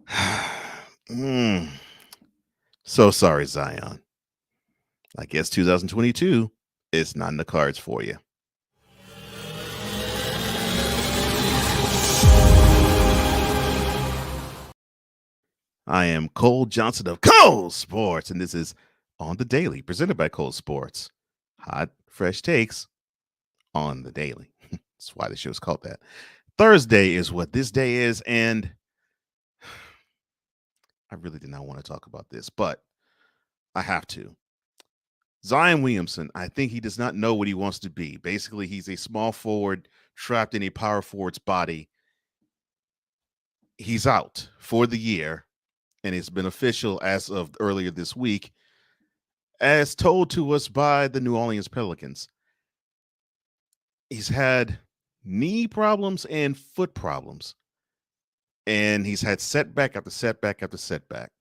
Mm, so sorry, Zion. I guess 2022 is not in the cards for you. I am Cole Johnson of Cole Sports, and this is On the Daily, presented by Cole Sports. Hot, fresh takes on the daily. That's why the show is called that. Thursday is what this day is, and I really did not want to talk about this, but I have to. Zion Williamson, I think he does not know what he wants to be. Basically, he's a small forward trapped in a power forward's body. He's out for the year, and it's been official as of earlier this week, as told to us by the New Orleans Pelicans. He's had knee problems and foot problems, and he's had setback after setback after setback.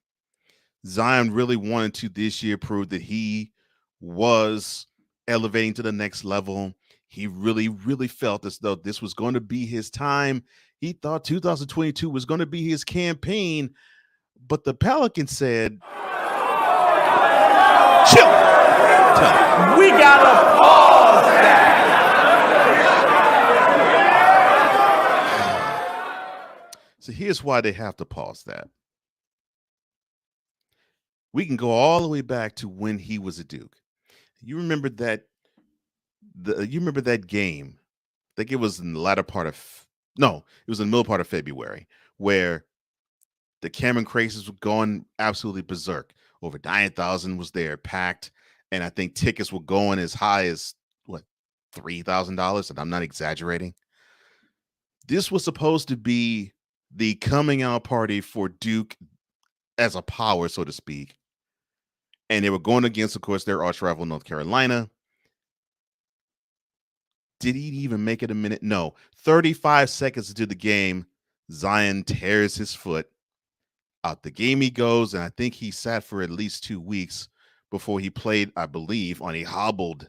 Zion really wanted to this year prove that he was elevating to the next level. He really, really felt as though this was going to be his time. He thought 2022 was going to be his campaign, but the Pelicans said, chill. We gotta pause that. So here's why they have to pause that. We can go all the way back to when he was a Duke. You remember that game? I think it was in the latter part of no, it was in the middle part of February where the Cameron Crazies were going absolutely berserk. Over 9,000 was there, packed, and I think tickets were going as high as what $3,000, and I'm not exaggerating. This was supposed to be the coming out party for Duke as a power, so to speak. And they were going against, of course, their arch rival, North Carolina. Did he even make it a minute? No. 35 seconds into the game, Zion tears his foot. Out the game he goes, and I think he sat for at least 2 weeks before he played, I believe, on a hobbled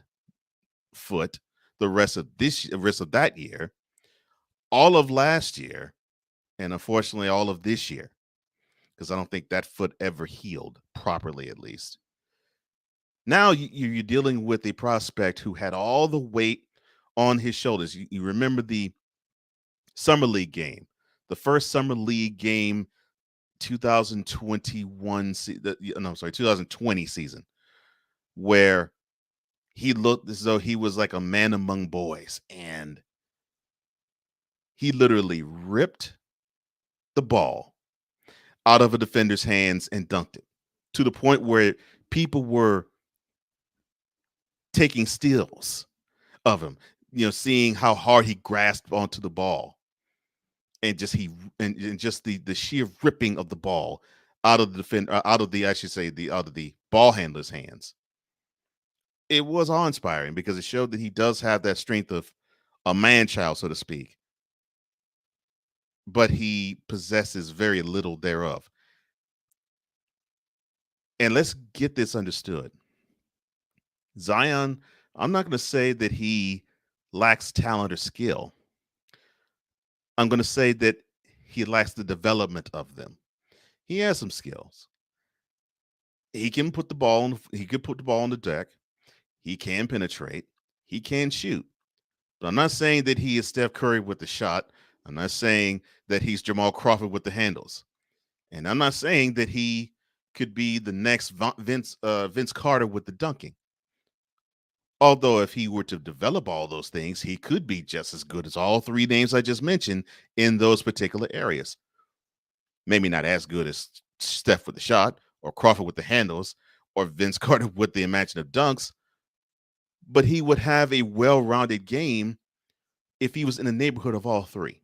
foot the rest of that year, all of last year, and unfortunately all of this year, because I don't think that foot ever healed properly, at least. Now you're dealing with a prospect who had all the weight on his shoulders. You remember the summer league game, the first summer league game, 2021 no, I'm sorry, 2020 season, where he looked as though he was like a man among boys, and he literally ripped the ball out of a defender's hands and dunked it to the point where people were taking stills of him, seeing how hard he grasped onto the ball, and just the sheer ripping of the ball out of the defender, out of the I should say the out of the ball handler's hands. It was awe inspiring because it showed that he does have that strength of a man child, so to speak, but he possesses very little thereof. And let's get this understood. Zion, I'm not going to say that he lacks talent or skill. I'm going to say that he lacks the development of them. He has some skills. He can put the ball on, he could put the ball on the deck. He can penetrate. He can shoot. But I'm not saying that he is Steph Curry with the shot. I'm not saying that he's Jamal Crawford with the handles. And I'm not saying that he could be the next Vince Carter with the dunking. Although if he were to develop all those things, he could be just as good as all three names I just mentioned in those particular areas. Maybe not as good as Steph with the shot or Crawford with the handles or Vince Carter with the imaginative dunks, but he would have a well-rounded game if he was in the neighborhood of all three.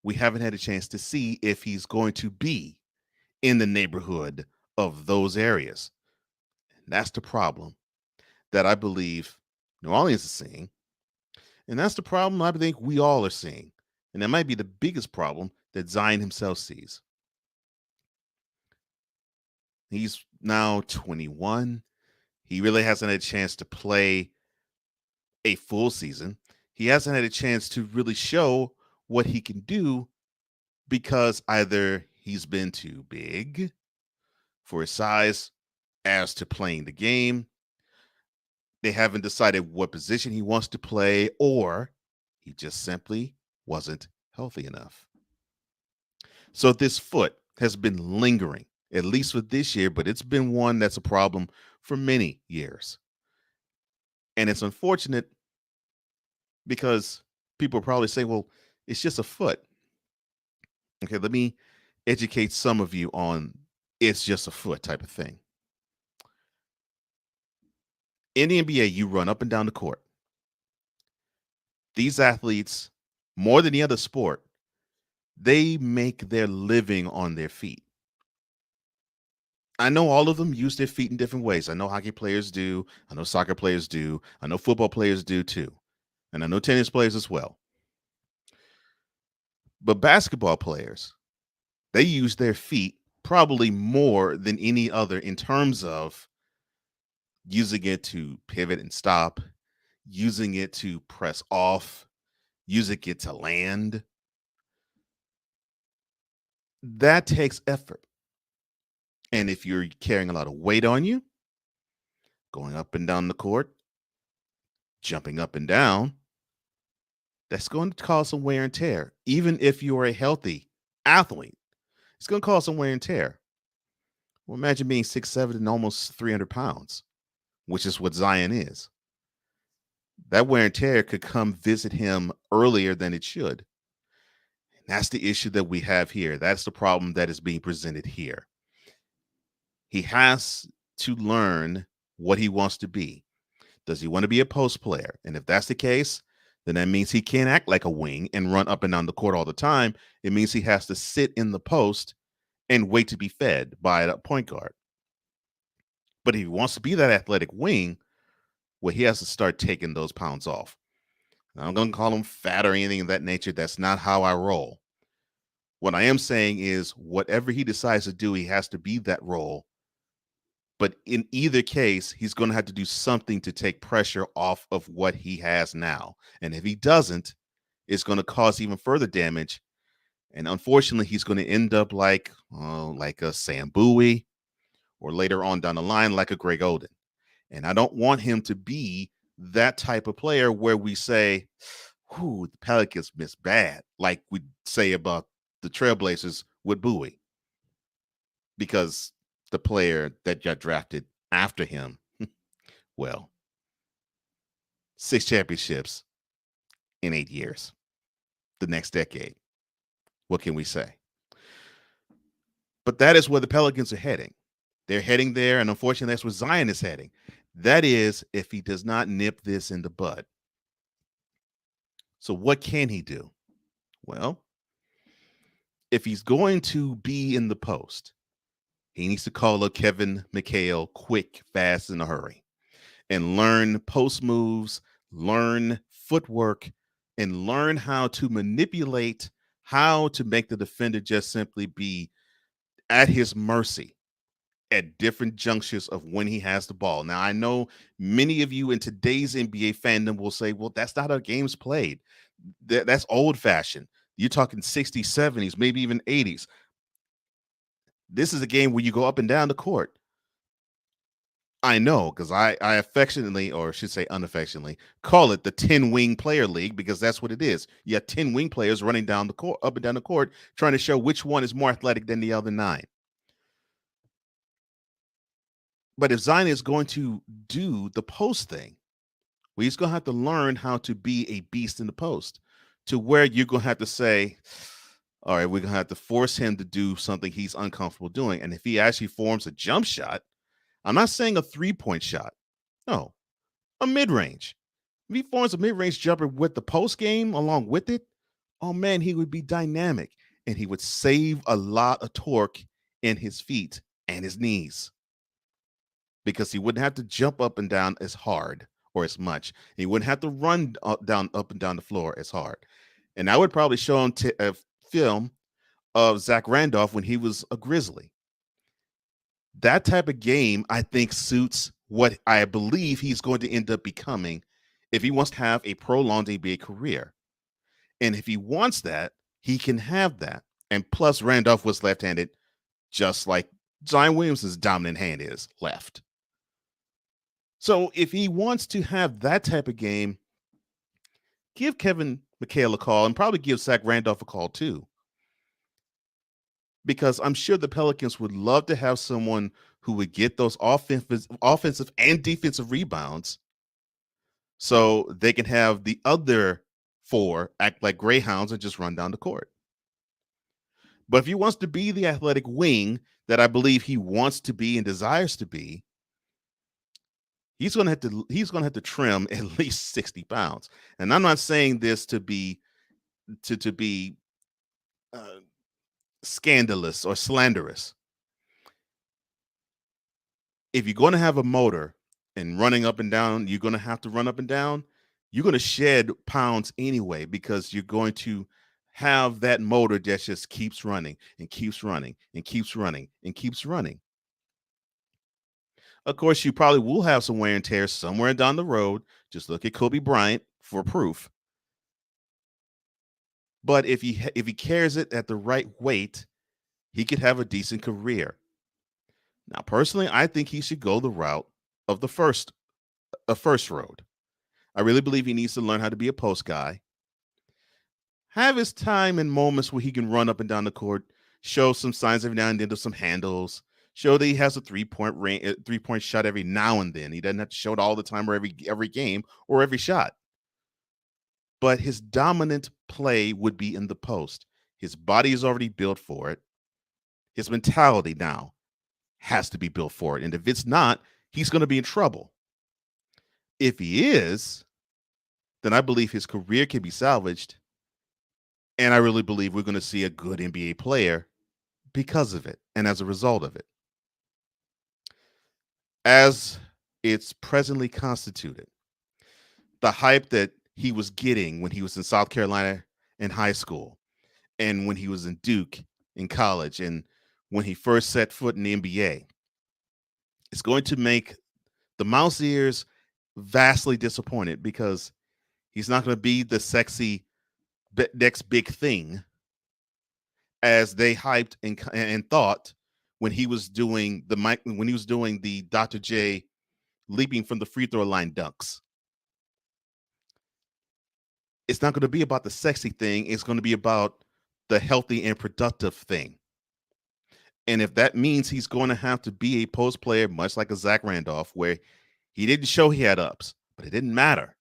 We haven't had a chance to see if he's going to be in the neighborhood of those areas. And that's the problem that I believe New Orleans is seeing. And that's the problem I think we all are seeing. And that might be the biggest problem that Zion himself sees. He's now 21. He really hasn't had a chance to play a full season. He hasn't had a chance to really show what he can do because either he's been too big for his size as to playing the game, they haven't decided what position he wants to play, or he just simply wasn't healthy enough. So this foot has been lingering, at least for this year, but it's been one that's a problem for many years. And it's unfortunate because people probably say, well, it's just a foot. Okay, let me educate some of you on it's just a foot type of thing. In the NBA, you run up and down the court. These athletes, more than the other sport, they make their living on their feet. I know all of them use their feet in different ways. I know hockey players do. I know soccer players do. I know football players do too. And I know tennis players as well. But basketball players, they use their feet probably more than any other in terms of using it to pivot and stop, using it to press off, using it to land. That takes effort. And if you're carrying a lot of weight on you, going up and down the court, jumping up and down, that's going to cause some wear and tear. Even if you're a healthy athlete, it's going to cause some wear and tear. Well, imagine being 6'7" and almost 300 pounds, which is what Zion is. That wear and tear could come visit him earlier than it should. And that's the issue that we have here. That's the problem that is being presented here. He has to learn what he wants to be. Does he want to be a post player? And if that's the case, then that means he can't act like a wing and run up and down the court all the time. It means he has to sit in the post and wait to be fed by a point guard. But if he wants to be that athletic wing, well, he has to start taking those pounds off. Now, I'm going to call him fat or anything of that nature. That's not how I roll. What I am saying is, whatever he decides to do, he has to be that role. But in either case, he's going to have to do something to take pressure off of what he has now. And if he doesn't, it's going to cause even further damage. And unfortunately, he's going to end up like a Sam Bowie, or later on down the line, like a Greg Oden. And I don't want him to be that type of player where we say, whew, the Pelicans missed bad, like we say about the Trailblazers with Bowie. Because the player that got drafted after him, well, 6 championships in 8 years, the next decade. What can we say? But that is where the Pelicans are heading. They're heading there, and unfortunately, that's where Zion is heading. That is, if he does not nip this in the bud. So what can he do? Well, if he's going to be in the post, he needs to call up Kevin McHale quick, fast, in a hurry, and learn post moves, learn footwork, and learn how to manipulate, how to make the defender just simply be at his mercy at different junctures of when he has the ball. Now, I know many of you in today's NBA fandom will say, well, that's not how games played. That's old fashioned. You're talking 60s, 70s, maybe even 80s. This is a game where you go up and down the court. I know, because I affectionately, or I should say unaffectionately, call it the 10 wing player league, because that's what it is. You have 10 wing players running down the court, up and down the court, trying to show which one is more athletic than the other 9. But if Zion is going to do the post thing, well, he's going to have to learn how to be a beast in the post, to where you're going to have to say, all right, we're going to have to force him to do something he's uncomfortable doing. And if he actually forms a jump shot, I'm not saying a 3-point shot. No, a mid-range. If he forms a mid-range jumper with the post game along with it, oh man, he would be dynamic, and he would save a lot of torque in his feet and his knees, because he wouldn't have to jump up and down as hard or as much. He wouldn't have to run up and down the floor as hard. And I would probably show him a film of Zach Randolph when he was a Grizzly. That type of game, I think, suits what I believe he's going to end up becoming if he wants to have a prolonged NBA career. And if he wants that, he can have that. And plus, Randolph was left-handed, just like Zion Williamson's dominant hand is left. So if he wants to have that type of game, give Kevin McHale a call and probably give Zach Randolph a call too. Because I'm sure the Pelicans would love to have someone who would get those offensive and defensive rebounds so they can have the other four act like greyhounds and just run down the court. But if he wants to be the athletic wing that I believe he wants to be and desires to be, he's going to have to trim at least 60 pounds. And I'm not saying this to be scandalous or slanderous. If you're going to have a motor and running up and down, you're going to have to run up and down. You're going to shed pounds anyway because you're going to have that motor that just keeps running and keeps running and keeps running and keeps running. Of course, you probably will have some wear and tear somewhere down the road. Just look at Kobe Bryant for proof. But if he carries it at the right weight, he could have a decent career. Now, personally, I think he should go the route of the first road. I really believe he needs to learn how to be a post guy. Have his time and moments where he can run up and down the court, show some signs every now and then of some handles, show that he has a three-point shot every now and then. He doesn't have to show it all the time or every game or every shot. But his dominant play would be in the post. His body is already built for it. His mentality now has to be built for it. And if it's not, he's going to be in trouble. If he is, then I believe his career can be salvaged. And I really believe we're going to see a good NBA player because of it and as a result of it. As it's presently constituted, the hype that he was getting when he was in South Carolina in high school and when he was in Duke in college and when he first set foot in the NBA, it's going to make the mouse ears vastly disappointed because he's not going to be the sexy next big thing as they hyped and thought when he was doing the Dr. J leaping from the free throw line dunks. It's not going to be about the sexy thing. It's going to be about the healthy and productive thing. And if that means he's going to have to be a post player, much like a Zach Randolph, where he didn't show he had ups, but it didn't matter.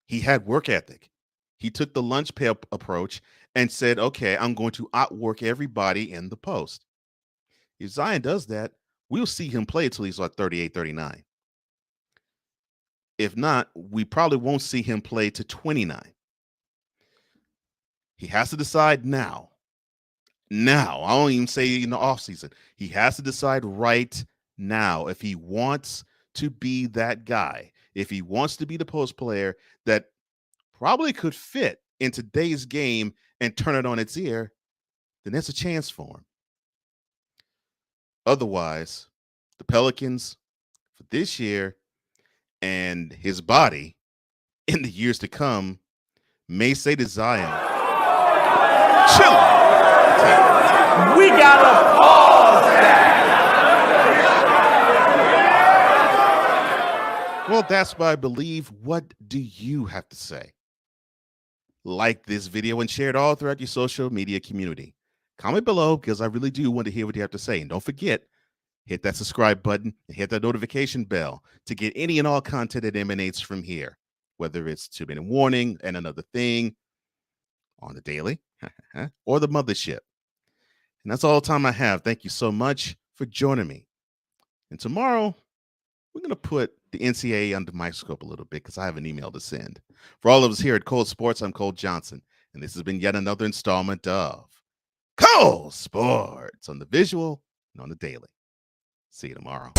He had work ethic. He took the lunch pail approach and said, okay, I'm going to outwork everybody in the post. If Zion does that, we'll see him play until he's like 38, 39. If not, we probably won't see him play to 29. He has to decide now. Now, I don't even say in the offseason. He has to decide right now if he wants to be that guy, if he wants to be the post player that probably could fit in today's game and turn it on its ear, then there's a chance for him. Otherwise, the Pelicans for this year and his body in the years to come may say to Zion, chill. We gotta pause that. Well, that's what I believe. What do you have to say? Like this video and share it all throughout your social media community. Comment below because I really do want to hear what you have to say. And don't forget, hit that subscribe button and hit that notification bell to get any and all content that emanates from here, whether it's 2-minute warning and another thing on the daily or the mothership. And that's all the time I have. Thank you so much for joining me. And tomorrow, we're going to put the NCAA under microscope a little bit because I have an email to send. For all of us here at Cold Sports, I'm Cole Johnson, and this has been yet another installment of Cold Sports on the visual and on the daily. See you tomorrow.